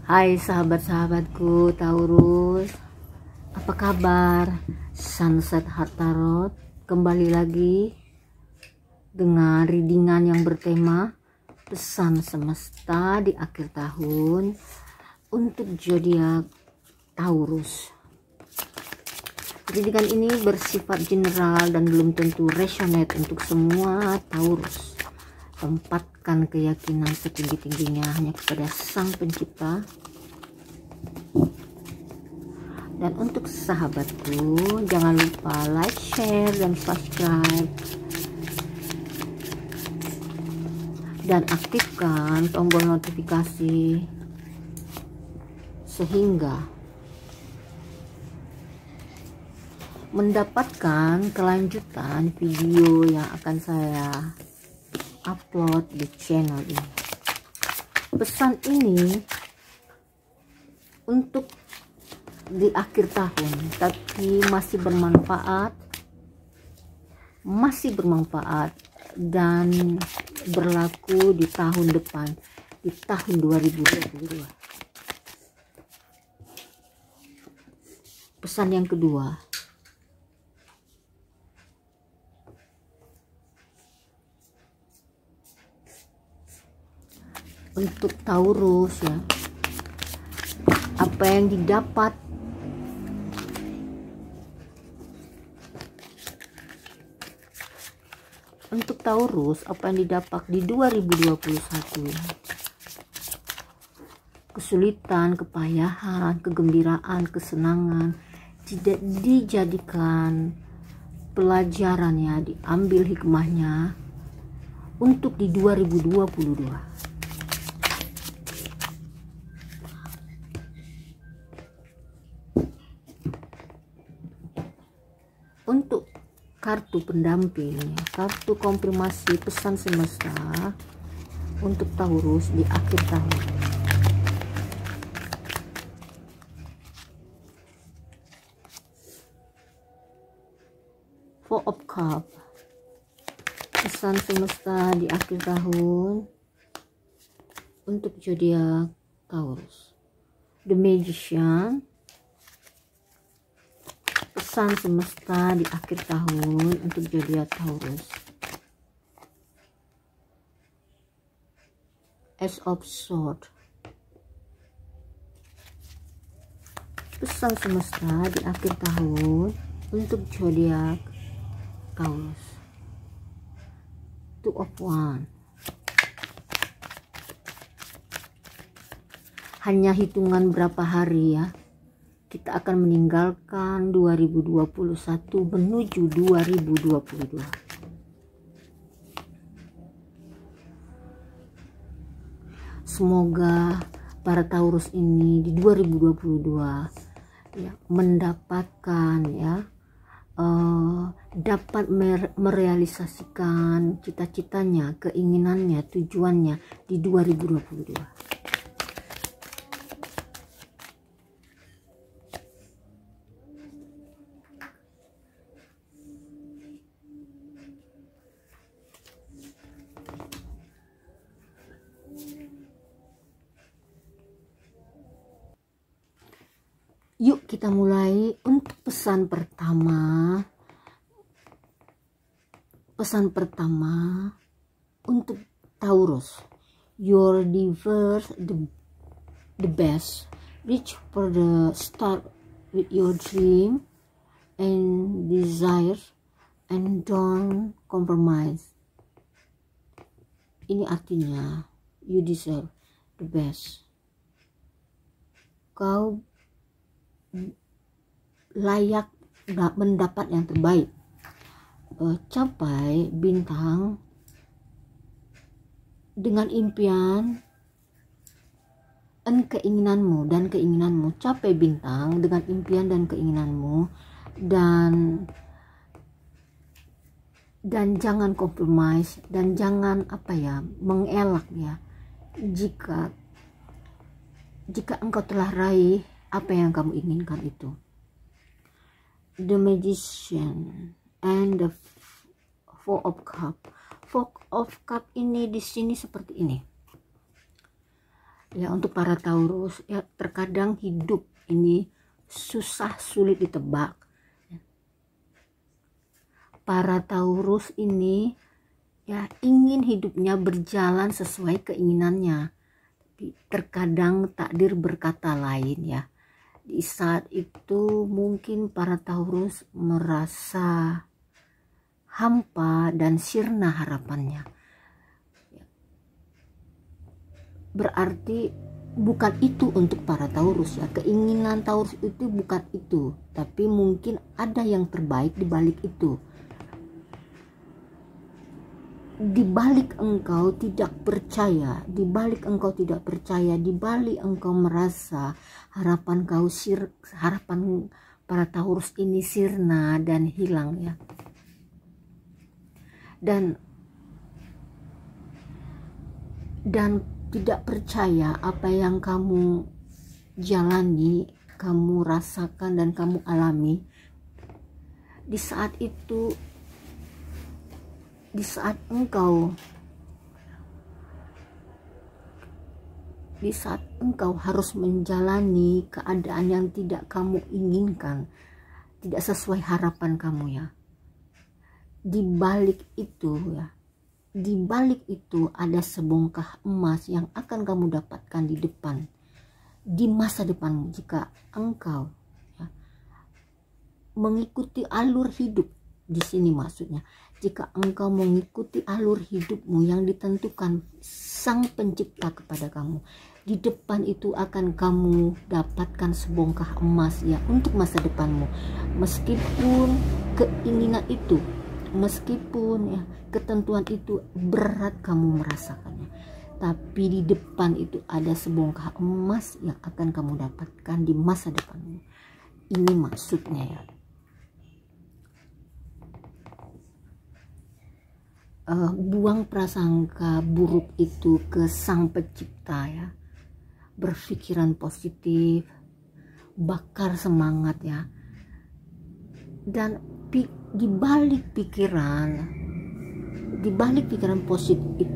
Hai sahabat-sahabatku Taurus, apa kabar? Sunset Heart Tarot kembali lagi dengan readingan yang bertema pesan semesta di akhir tahun untuk zodiak Taurus. Readingan ini bersifat general dan belum tentu resonate untuk semua Taurus. Tempatkan keyakinan setinggi-tingginya hanya kepada Sang Pencipta. Dan untuk sahabatku, jangan lupa like, share, dan subscribe. Dan aktifkan tombol notifikasi sehingga mendapatkan kelanjutan video yang akan saya upload di channel ini. Pesan ini untuk di akhir tahun, tapi masih bermanfaat dan berlaku di tahun depan, di tahun 2022. Pesan yang kedua, untuk Taurus ya, apa yang didapat untuk Taurus, apa yang didapat di 2021 ya. Kesulitan, kepayahan, kegembiraan, kesenangan tidak dijadikan pelajaran ya, diambil hikmahnya untuk di 2022. Untuk kartu pendamping, kartu konfirmasi pesan semesta untuk Taurus di akhir tahun. Four of Cups, pesan semesta di akhir tahun untuk zodiak Taurus. The Magician, pesan semesta di akhir tahun untuk zodiak Taurus. Ace of Swords, pesan semesta di akhir tahun untuk zodiak Taurus. Two of Wands, hanya hitungan berapa hari ya, kita akan meninggalkan 2021 menuju 2022. Semoga para Taurus ini di 2022 ya, mendapatkan ya, dapat merealisasikan cita-citanya, keinginannya, tujuannya di 2022. Yuk kita mulai. Untuk pesan pertama untuk Taurus, your diverse the best, reach for the start with your dream and desires and don't compromise. Ini artinya you deserve the best, kau layak mendapat yang terbaik. Capai bintang dengan impian dan keinginanmu, capai bintang dengan impian dan keinginanmu, dan jangan compromise, dan jangan mengelak ya, jika engkau telah raih apa yang kamu inginkan itu. The Magician and the Four of Cups. Four of Cups ini di sini seperti ini. Ya, untuk para Taurus ya, terkadang hidup ini susah, sulit ditebak. Para Taurus ini ya ingin hidupnya berjalan sesuai keinginannya, tapi terkadang takdir berkata lain ya. Di saat itu mungkin para Taurus merasa hampa dan sirna harapannya. Berarti bukan itu untuk para Taurus ya, keinginan Taurus itu bukan itu, tapi mungkin ada yang terbaik di balik itu. Di balik engkau tidak percaya, di balik engkau tidak percaya, di balik engkau merasa harapan para Taurus ini sirna dan hilang ya. Dan tidak percaya apa yang kamu jalani, kamu rasakan dan kamu alami. Di saat itu, di saat engkau harus menjalani keadaan yang tidak kamu inginkan, tidak sesuai harapan kamu ya. Di balik itu ya, di balik itu ada sebongkah emas yang akan kamu dapatkan di depan, di masa depanmu, jika engkau ya, mengikuti alur hidup. Di sini maksudnya, jika engkau mengikuti alur hidupmu yang ditentukan Sang Pencipta kepada kamu, di depan itu akan kamu dapatkan sebongkah emas ya untuk masa depanmu. Meskipun keinginan itu, meskipun ya ketentuan itu berat kamu merasakannya, tapi di depan itu ada sebongkah emas yang akan kamu dapatkan di masa depanmu. Ini maksudnya ya. Buang prasangka buruk itu ke Sang Pencipta ya. Berpikiran positif, bakar semangat ya. Dan di balik pikiran positif,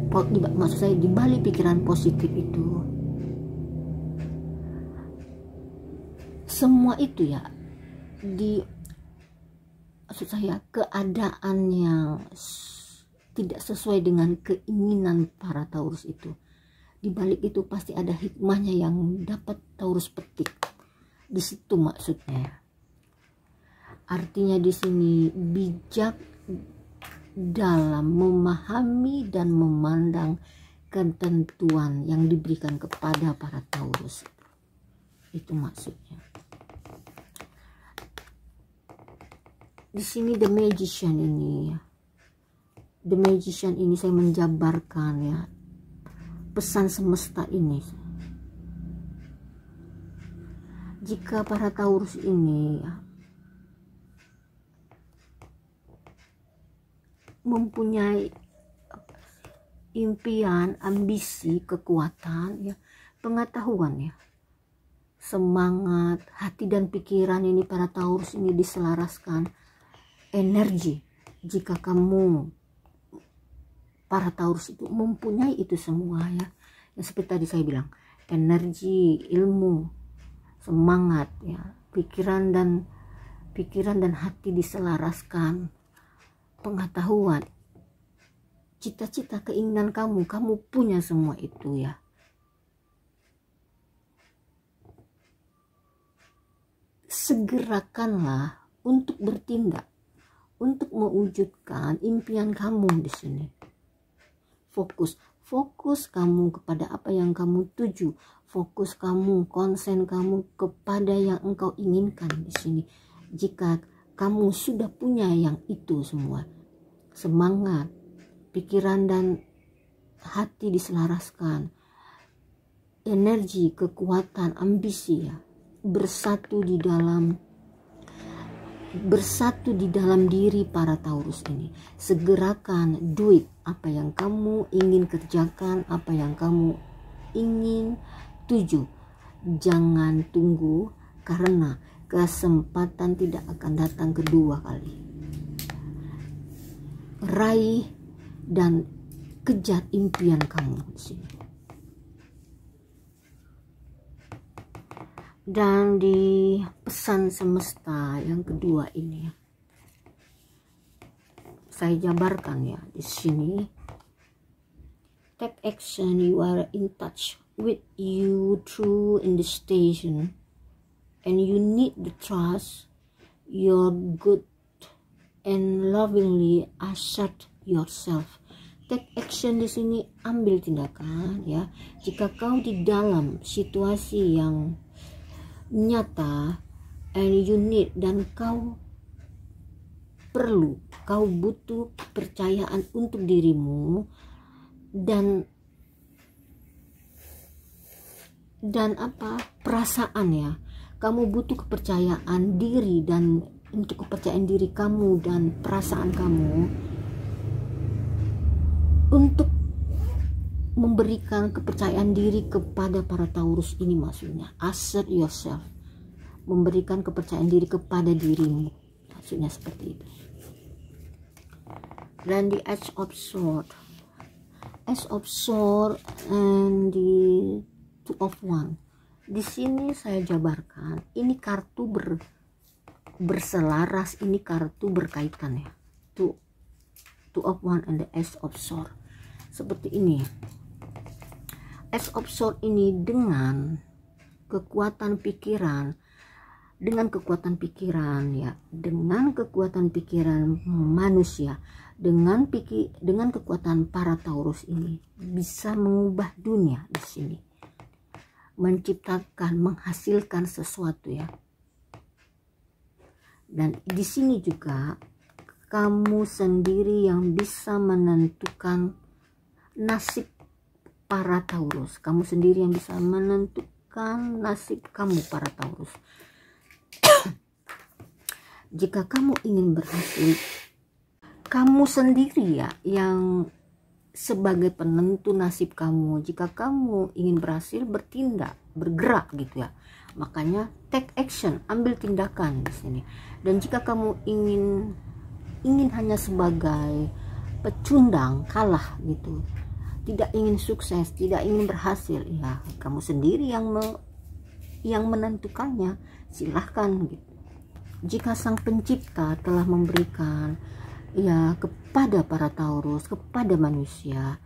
maksud saya di balik pikiran positif itu, semua itu ya, maksud saya keadaan yang tidak sesuai dengan keinginan para Taurus itu, di balik itu pasti ada hikmahnya yang dapat Taurus petik. Di situ maksudnya. Artinya di sini bijak dalam memahami dan memandang ketentuan yang diberikan kepada para Taurus. Itu maksudnya. Di sini The Magician ini saya menjabarkan ya pesan semesta ini. Jika para Taurus ini ya, mempunyai impian, ambisi, kekuatan ya, pengetahuan ya, semangat, hati dan pikiran ini para Taurus ini diselaraskan energi. Jika kamu para Taurus itu mempunyai itu semua ya, yang seperti tadi saya bilang, energi, ilmu, semangat ya, pikiran dan hati diselaraskan, pengetahuan, cita-cita, keinginan kamu punya semua itu ya. Segerakanlah untuk bertindak, untuk mewujudkan impian kamu di sini. Fokus kamu kepada apa yang kamu tuju, fokus kamu, konsen kamu kepada yang engkau inginkan di sini. Jika kamu sudah punya yang itu semua, semangat, pikiran dan hati diselaraskan, energi, kekuatan, ambisi ya, bersatu di dalam diri para Taurus ini. Segerakan duit apa yang kamu ingin kerjakan, apa yang kamu ingin tuju. Jangan tunggu, karena kesempatan tidak akan datang kedua kali. Raih dan kejar impian kamu di sini. Dan di pesan semesta yang kedua ini saya jabarkan ya di sini. Take action, you are in touch with you through in the station, and you need the trust your good and lovingly assert yourself. Take action di sini, ambil tindakan ya. Jika kau di dalam situasi yang nyata, and you need, dan kau perlu, kau butuh kepercayaan untuk dirimu, dan apa, perasaan ya, kamu butuh kepercayaan diri, dan untuk kepercayaan diri kamu dan perasaan kamu untuk memberikan kepercayaan diri kepada para Taurus ini, maksudnya assert yourself, memberikan kepercayaan diri kepada dirimu, maksudnya seperti itu. Dan di Ace of Swords and the Two of Wands. Di sini saya jabarkan, ini kartu berselaras, ini kartu berkaitan ya. Two of Wands and the Ace of Swords. Seperti ini. Ace of Swords ini dengan kekuatan pikiran, dengan kekuatan pikiran manusia, dengan kekuatan para Taurus ini bisa mengubah dunia di sini, menciptakan, menghasilkan sesuatu ya. Dan di sini juga kamu sendiri yang bisa menentukan nasib para Taurus. Kamu sendiri yang bisa menentukan nasib kamu para Taurus. Jika kamu ingin berhasil, kamu sendiri ya yang sebagai penentu nasib kamu. Jika kamu ingin berhasil, bertindak, bergerak gitu ya. Makanya take action, ambil tindakan di sini. Dan jika kamu ingin hanya sebagai pecundang, kalah gitu, tidak ingin sukses, tidak ingin berhasil, ya kamu sendiri yang menentukannya. Silahkan gitu. Jika Sang Pencipta telah memberikan ya kepada para Taurus, kepada manusia,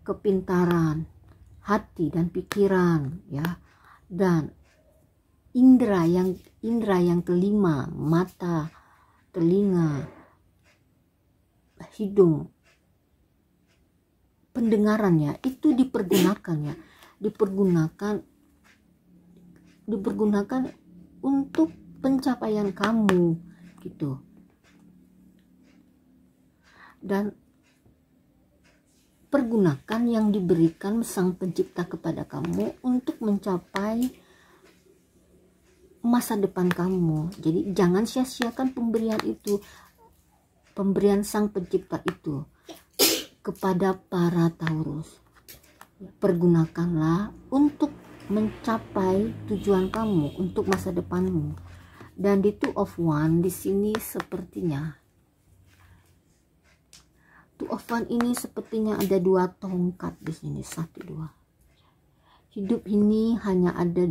kepintaran hati dan pikiran ya, dan indera yang kelima, mata, telinga, hidung, pendengarannya itu dipergunakan untuk pencapaian kamu gitu. Dan pergunakan yang diberikan Sang Pencipta kepada kamu untuk mencapai masa depan kamu. Jadi jangan sia-siakan pemberian Sang Pencipta itu kepada para Taurus. Pergunakanlah untuk mencapai tujuan kamu, untuk masa depanmu. Dan di Two of Wands di sini sepertinya, Two of Wands ini sepertinya ada dua tongkat di sini, 1, 2. Hidup ini hanya ada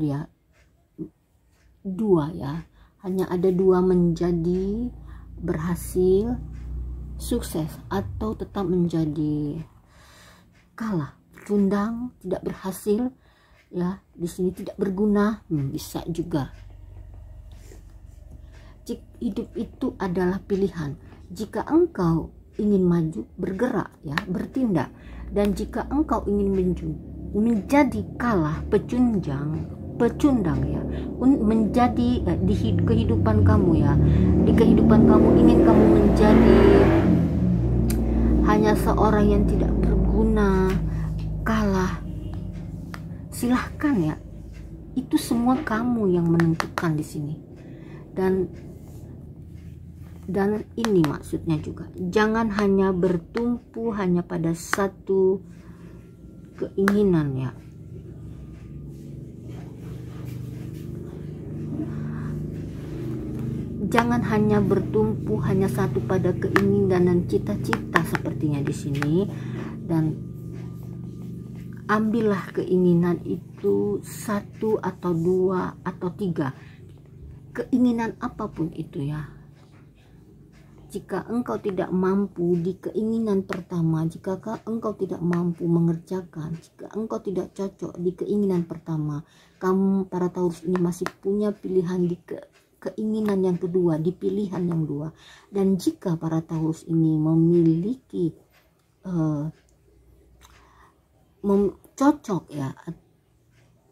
dua ya, hanya ada dua, menjadi berhasil, sukses, atau tetap menjadi kalah, pecundang, tidak berhasil ya, di sini tidak berguna, bisa juga. Hidup itu adalah pilihan. Jika engkau ingin maju, bergerak ya, bertindak. Dan jika engkau ingin menjadi kalah, pecundang ya, menjadi di kehidupan kamu ya, di kehidupan kamu ingin kamu menjadi hanya seorang yang tidak berguna, kalah, silahkan ya. Itu semua kamu yang menentukan di sini. Dan ini maksudnya juga, jangan hanya bertumpu hanya pada satu keinginan ya. Jangan hanya bertumpu hanya satu pada keinginan dan cita-cita sepertinya di sini. Dan ambillah keinginan itu, 1 atau 2 atau 3, keinginan apapun itu ya. Jika engkau tidak mampu di keinginan pertama, jika engkau tidak mampu mengerjakan, jika engkau tidak cocok di keinginan pertama, kamu para Taurus ini masih punya pilihan di keinginan yang kedua, di pilihan yang dua. Dan jika para Taurus ini memiliki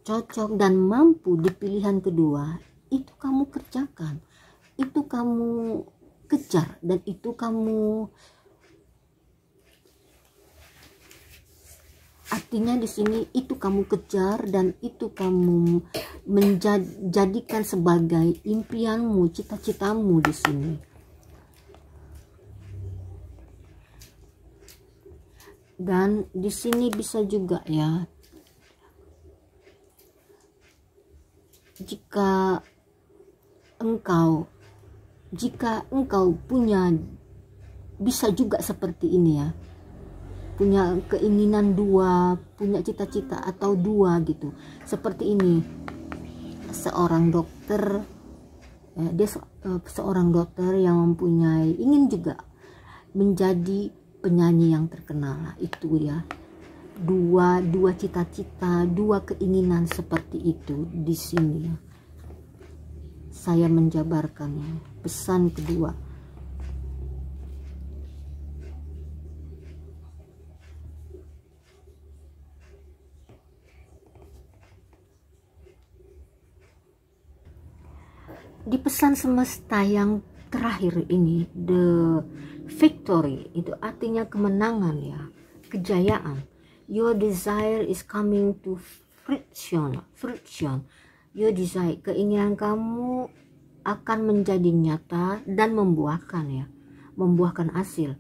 cocok dan mampu di pilihan kedua, itu kamu kerjakan, itu kamu kejar, dan itu kamu, artinya di sini itu kamu kejar dan itu kamu menjadikan sebagai impianmu, cita-citamu di sini. Dan di sini bisa juga ya, jika engkau punya, bisa juga seperti ini ya, punya keinginan 2, punya cita-cita atau 2 gitu, seperti ini. Seorang dokter, dia seorang dokter yang mempunyai, ingin juga menjadi penyanyi yang terkenal, itu ya, dua cita-cita, 2 keinginan seperti itu di sini ya. Saya menjabarkannya, pesan kedua. Di pesan semesta yang terakhir ini, the victory, itu artinya kemenangan ya, kejayaan. Your desire is coming to fruition. Your desire, keinginan kamu akan menjadi nyata dan membuahkan ya, membuahkan hasil.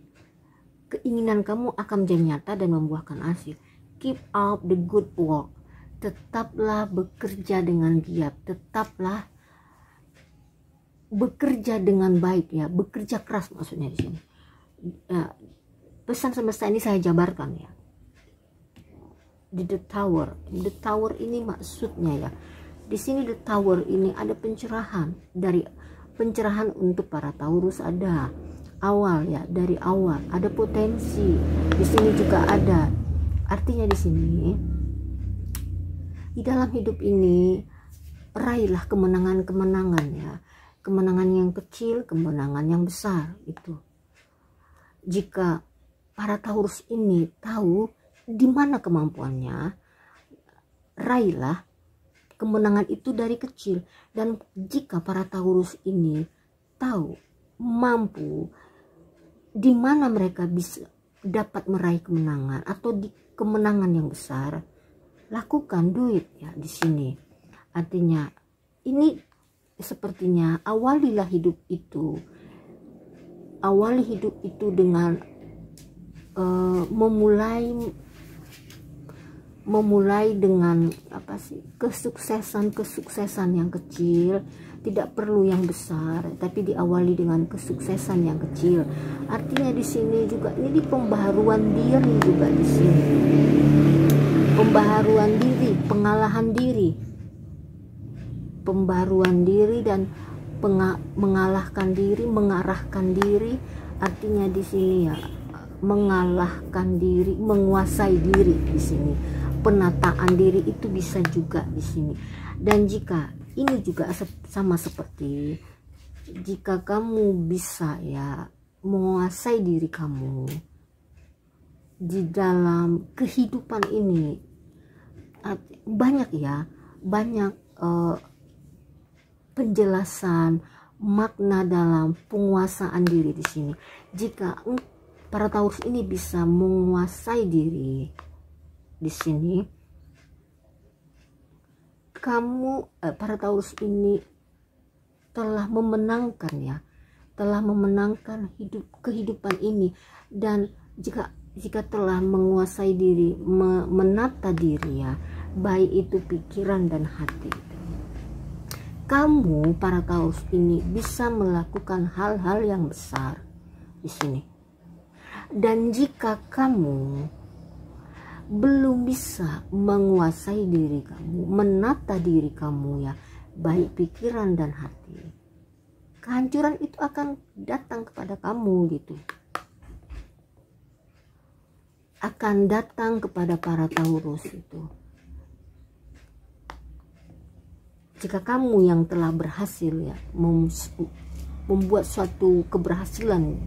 Keinginan kamu akan menjadi nyata dan membuahkan hasil. Keep up the good work. Tetaplah bekerja dengan giat, tetaplah bekerja dengan baik ya, bekerja keras maksudnya di sini. Pesan semesta ini saya jabarkan ya. Di the tower ini maksudnya ya, di sini the tower ini ada pencerahan, dari pencerahan untuk para Taurus, ada awal ya, dari awal ada potensi. Di sini juga ada, artinya di sini, di dalam hidup ini raihlah kemenangan-kemenangan ya, kemenangan yang kecil, kemenangan yang besar itu. Jika para Taurus ini tahu di mana kemampuannya, raihlah kemenangan itu dari kecil. Dan jika para Taurus ini tahu, mampu, di mana mereka bisa dapat meraih kemenangan atau di kemenangan yang besar, lakukan, duit ya di sini. Artinya ini sepertinya awali hidup itu dengan memulai dengan apa sih, kesuksesan yang kecil, tidak perlu yang besar, tapi diawali dengan kesuksesan yang kecil. Artinya di sini juga ini pembaharuan diri juga di sini, pembaharuan diri, pengalahan diri, pembaharuan diri dan mengalahkan diri, mengarahkan diri. Artinya di sini ya, mengalahkan diri, menguasai diri di sini. Penataan diri itu bisa juga di sini. Dan jika ini juga sama seperti jika kamu bisa ya menguasai diri kamu di dalam kehidupan ini, banyak penjelasan makna dalam penguasaan diri di sini. Jika para Taurus ini bisa menguasai diri di sini, kamu para Taurus ini telah memenangkan ya, telah memenangkan kehidupan ini. Dan jika telah menguasai diri, menata diri ya, baik itu pikiran dan hati, kamu para Taurus ini bisa melakukan hal-hal yang besar di sini. Dan jika kamu belum bisa menguasai diri kamu, menata diri kamu ya, baik pikiran dan hati, kehancuran itu akan datang kepada kamu gitu. Akan datang kepada para Taurus itu. Jika kamu yang telah berhasil ya membuat suatu keberhasilan,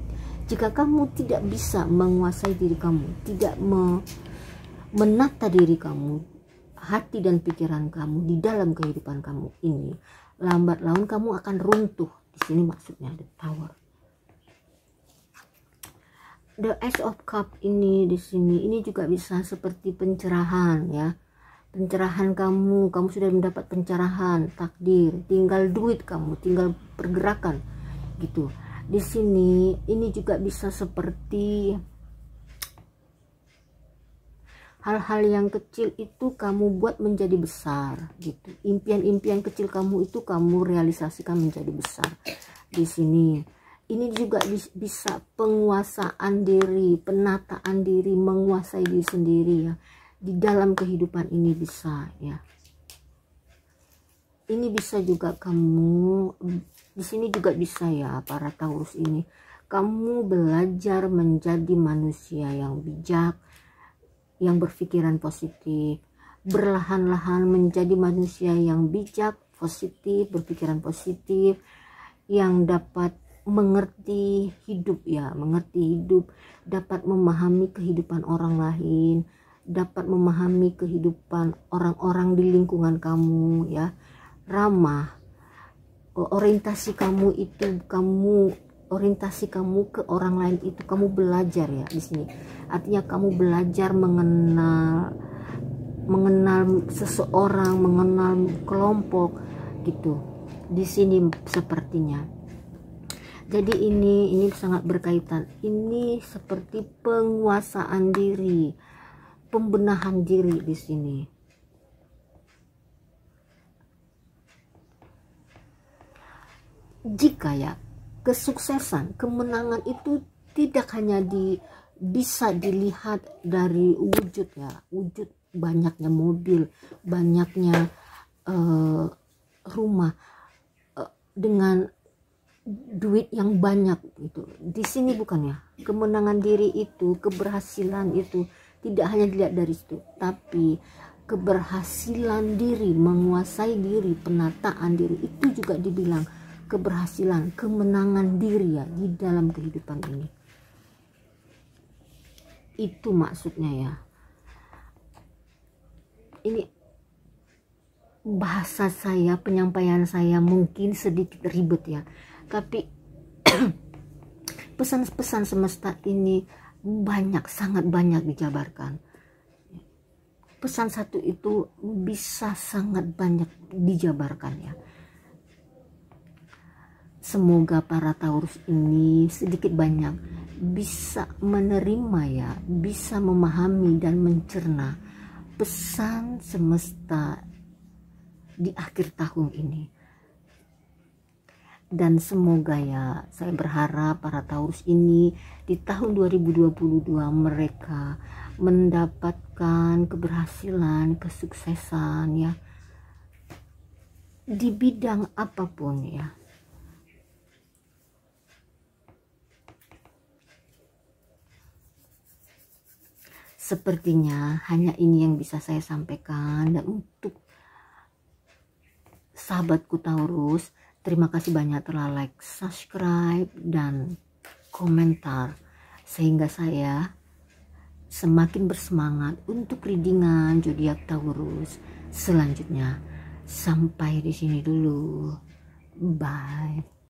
jika kamu tidak bisa menguasai diri kamu, tidak menata diri kamu, hati dan pikiran kamu di dalam kehidupan kamu ini, lambat laun kamu akan runtuh. Di sini maksudnya the Tower. The Ace of Cup ini di sini, ini juga bisa seperti pencerahan ya. Pencerahan kamu sudah mendapat pencerahan takdir, tinggal duit kamu, tinggal pergerakan gitu. Di sini ini juga bisa seperti hal-hal yang kecil itu kamu buat menjadi besar gitu. Impian-impian kecil kamu itu kamu realisasikan menjadi besar. Di sini ini juga bisa penguasaan diri, penataan diri, menguasai diri sendiri ya. Di dalam kehidupan ini bisa ya. Ini bisa juga kamu, di sini juga bisa ya para Taurus ini. Kamu belajar menjadi manusia yang bijak, yang berpikiran positif, berlahan-lahan menjadi manusia yang bijak, positif, berpikiran positif, yang dapat mengerti hidup ya, mengerti hidup, dapat memahami kehidupan orang lain, dapat memahami kehidupan orang-orang di lingkungan kamu ya, ramah. Orientasi kamu itu, orientasi kamu ke orang lain itu kamu belajar ya di sini. Artinya kamu belajar mengenal seseorang, mengenal kelompok gitu. Di sini sepertinya. Jadi ini sangat berkaitan. Ini seperti penguasaan diri, pembenahan diri di sini. Jika ya kesuksesan, kemenangan itu tidak hanya bisa dilihat dari wujud ya, wujud banyaknya mobil, banyaknya rumah, dengan duit yang banyak itu. Di sini bukan ya, kemenangan diri itu, keberhasilan itu tidak hanya dilihat dari situ, tapi keberhasilan diri, menguasai diri, penataan diri itu juga dibilang keberhasilan, kemenangan diri ya di dalam kehidupan ini. Itu maksudnya ya. Ini bahasa saya, penyampaian saya mungkin sedikit ribet ya, tapi pesan-pesan semesta ini banyak, sangat banyak dijabarkan. Pesan satu itu bisa sangat banyak dijabarkan ya. Semoga para Taurus ini sedikit banyak bisa menerima ya, bisa memahami dan mencerna pesan semesta di akhir tahun ini. Dan semoga ya, saya berharap para Taurus ini di tahun 2022 mereka mendapatkan keberhasilan, kesuksesan ya di bidang apapun ya. Sepertinya hanya ini yang bisa saya sampaikan. Dan untuk sahabatku Taurus, terima kasih banyak telah like, subscribe, dan komentar, sehingga saya semakin bersemangat untuk readingan zodiak Taurus selanjutnya. Sampai di sini dulu, bye.